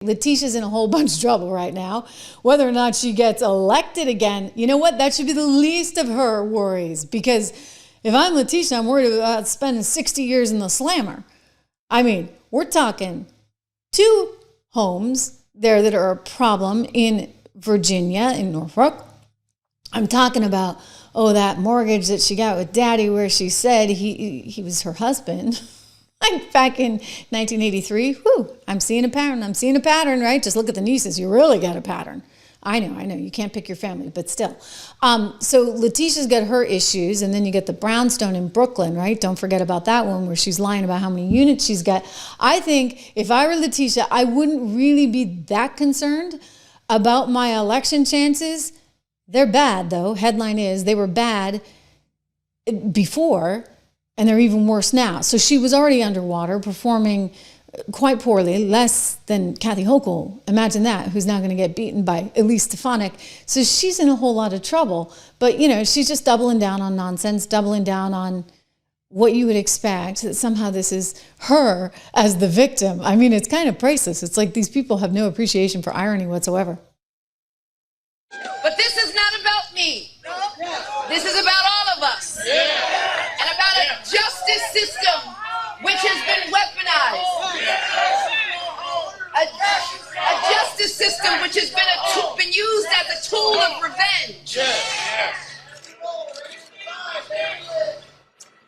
Letitia's in a whole bunch of trouble right now. Whether or not she gets elected again, you know what? That should be the least of her worries, because if I'm Letitia, I'm worried about spending 60 years in the slammer. I mean, we're talking 2 homes there that are a problem in Virginia, in Norfolk. I'm talking about, that mortgage that she got with Daddy where she said he was her husband. Like back in 1983, I'm seeing a pattern, right? Just look at the nieces. You really got a pattern. I know. You can't pick your family, but still. So Letitia's got her issues, and then you get the brownstone in Brooklyn, right? Don't forget about that one where she's lying about how many units she's got. I think if I were Letitia, I wouldn't really be that concerned about my election chances. They're bad, though. Headline is, they were bad before, and they're even worse now. So she was already underwater, performing quite poorly, less than Kathy Hochul. Imagine that, who's now going to get beaten by Elise Stefanik. So she's in a whole lot of trouble. But, she's just doubling down on nonsense, doubling down on what you would expect, that somehow this is her as the victim. I mean, it's kind of priceless. It's like these people have no appreciation for irony whatsoever. But this is not about me. This is about all of us. And about a justice system which has been weaponized. A justice system which has been used as a tool of revenge.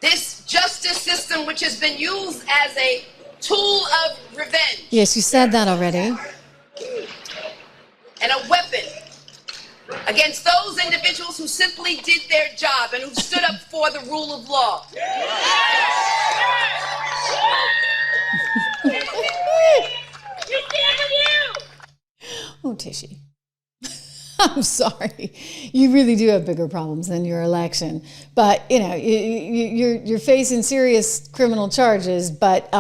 This justice system which has been used as a tool of revenge. Yes, you said that already. And a weapon against those individuals who simply did their job and who stood up for the rule of law. Oh, Tishy. I'm sorry. You really do have bigger problems than your election. But, you're facing serious criminal charges, but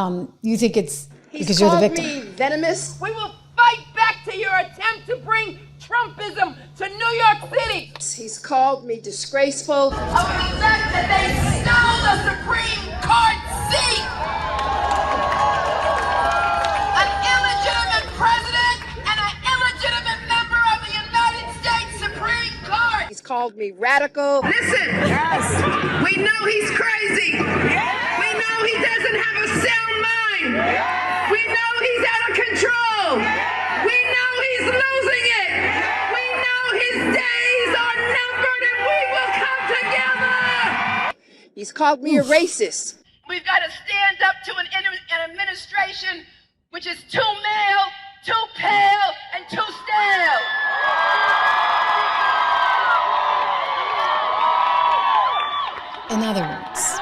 you think it's because you're the victim. He's called me venomous. We will fight back to your attempt to bring Trumpism to New York City. He's called me disgraceful. Of the fact that they stole the Supreme Court seat. An illegitimate president and an illegitimate member of the United States Supreme Court. He's called me radical. Listen, we know he's crazy. We know he doesn't have a sound mind. We know he's out of control. We know he's losing it. We know his days are numbered and we will come together. He's called me a racist. We've got to stand up to an administration which is too male, too pale, and too stale. In other words,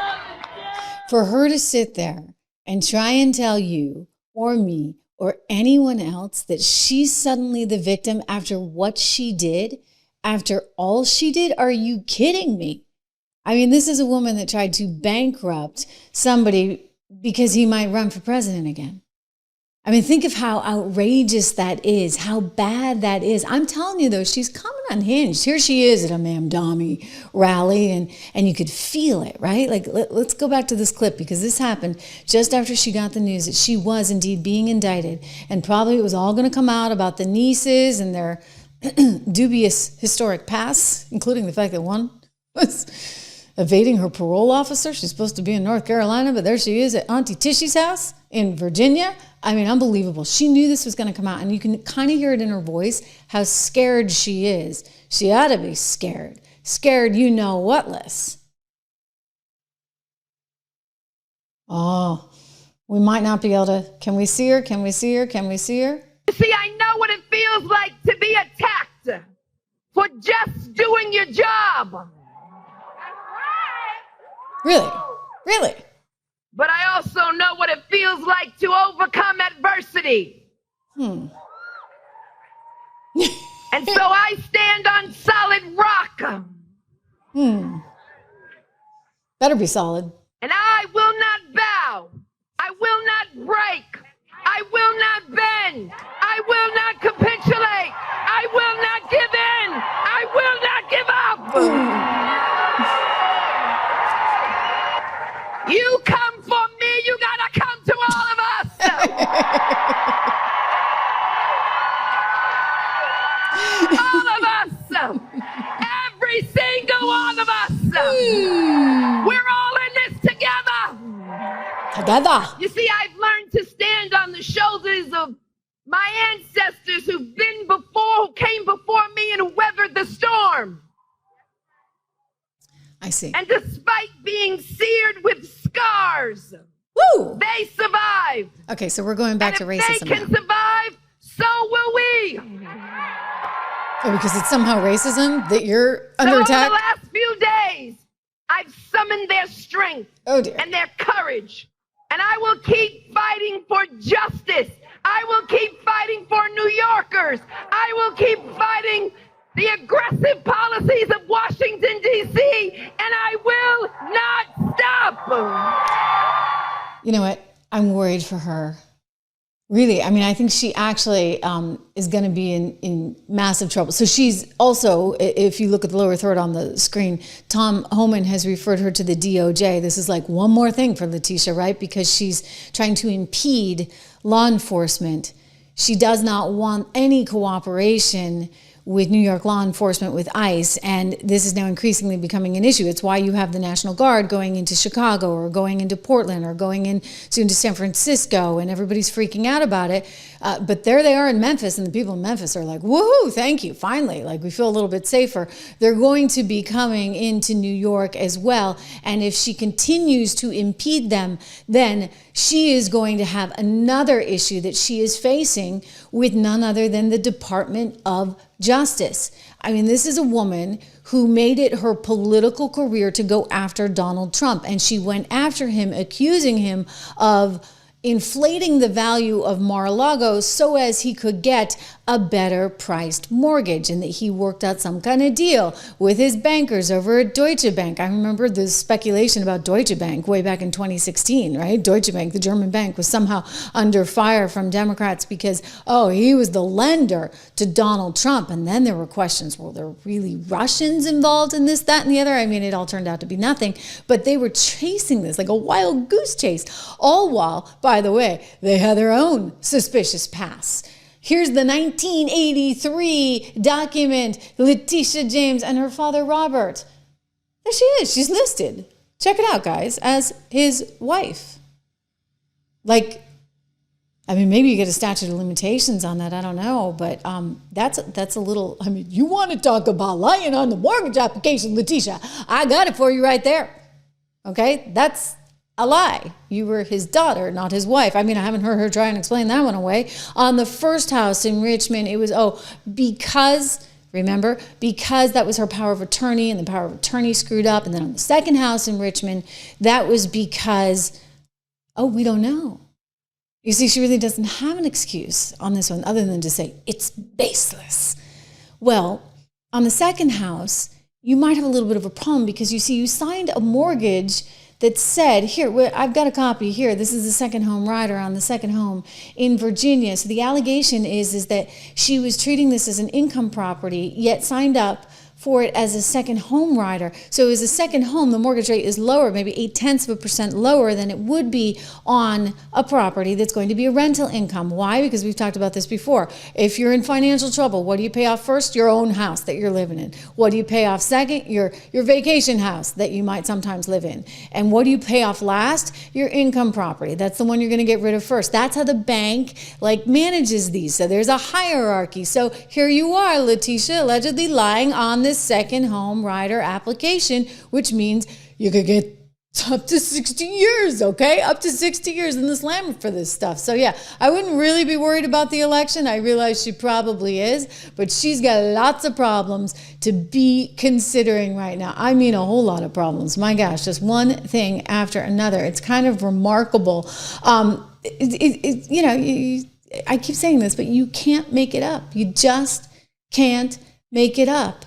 for her to sit there and try and tell you or me or anyone else that she's suddenly the victim after what she did, after all she did, are you kidding me? I mean, this is a woman that tried to bankrupt somebody because he might run for president again. I mean, think of how outrageous that is, how bad that is. I'm telling you, though, she's coming unhinged. Here she is at a Mamdani rally, and you could feel it, right? Like, let's go back to this clip, because this happened just after she got the news that she was indeed being indicted, and probably it was all going to come out about the nieces and their dubious historic past, including the fact that one was evading her parole officer. She's supposed to be in North Carolina, but there she is at Auntie Tishy's house in Virginia. I mean, unbelievable. She knew this was going to come out, and you can kind of hear it in her voice, how scared she is. She ought to be scared. Scared you know what-less. Oh, we might not be able to. Can we see her? Can we see her? Can we see her? See, I know what it feels like to be attacked for just doing your job. Really? Really? But I also know what it feels like to overcome adversity. And so I stand on solid rock. Better be solid. And I will not bow. I will not break. I will not bend. I will not capitulate. I will not give in. I will not give up. You come for me, you gotta come to all of us. All of us. Every single one of us. We're all in this together. Together. You see, I've learned to stand on the shoulders of my ancestors who came before me and weathered the storm. I see. And despite being seared with scars, they survived. Okay, so we're going back to racism. If they can survive, so will we. Oh, because it's somehow racism that you're under attack? Over the last few days, I've summoned their strength and their courage. And I will keep fighting for justice. I will keep fighting for New Yorkers. I will keep fighting the aggressive policies of Washington, D.C., and I will not stop. You know what? I'm worried for her. Really, I mean, I think she actually is going to be in massive trouble. So she's also, if you look at the lower third on the screen, Tom Homan has referred her to the DOJ. This is like one more thing for Letitia, right? Because she's trying to impede law enforcement. She does not want any cooperation with New York law enforcement, with ICE, and this is now increasingly becoming an issue. It's why you have the National Guard going into Chicago or going into Portland or going in soon to San Francisco, and everybody's freaking out about it. But there they are in Memphis, and the people in Memphis are like, woohoo, thank you, finally, like we feel a little bit safer. They're going to be coming into New York as well, and if she continues to impede them, then she is going to have another issue that she is facing with none other than the Department of Justice. I mean, this is a woman who made it her political career to go after Donald Trump, and she went after him, accusing him of inflating the value of Mar-a-Lago so as he could get a better priced mortgage, and that he worked out some kind of deal with his bankers over at Deutsche Bank. I remember the speculation about Deutsche Bank way back in 2016, right? Deutsche Bank, the German bank, was somehow under fire from Democrats because, he was the lender to Donald Trump. And then there were questions, were there really Russians involved in this, that, and the other? I mean, it all turned out to be nothing, but they were chasing this like a wild goose chase, all while, by the way, they had their own suspicious past. Here's the 1983 document, Letitia James and her father, Robert. There she is. She's listed. Check it out, guys, as his wife. Like, I mean, maybe you get a statute of limitations on that. I don't know. But that's a little, I mean, you want to talk about lying on the mortgage application, Letitia. I got it for you right there. Okay? That's a lie. You were his daughter, not his wife. I mean, I haven't heard her try and explain that one away. On the first house in Richmond, it was, because that was her power of attorney, and the power of attorney screwed up. And then on the second house in Richmond, that was because, we don't know. You see, she really doesn't have an excuse on this one other than to say it's baseless. Well, on the second house, you might have a little bit of a problem because you signed a mortgage that said, here, I've got a copy here. This is the second home rider on the second home in Virginia. So the allegation is that she was treating this as an income property, yet signed up for it as a second home rider. So as a second home, the mortgage rate is lower, maybe 0.8% lower than it would be on a property that's going to be a rental income. Why? Because we've talked about this before. If you're in financial trouble, what do you pay off first? Your own house that you're living in. What do you pay off second? Your vacation house that you might sometimes live in. And what do you pay off last? Your income property. That's the one you're going to get rid of first. That's how the bank manages these. So there's a hierarchy. So here you are, Letitia, allegedly lying on this second home rider application, which means you could get up to 60 years, okay? Up to 60 years in the slammer for this stuff. So yeah, I wouldn't really be worried about the election. I realize she probably is, but she's got lots of problems to be considering right now. I mean, a whole lot of problems. My gosh, just one thing after another. It's kind of remarkable. I keep saying this, but you can't make it up. You just can't make it up.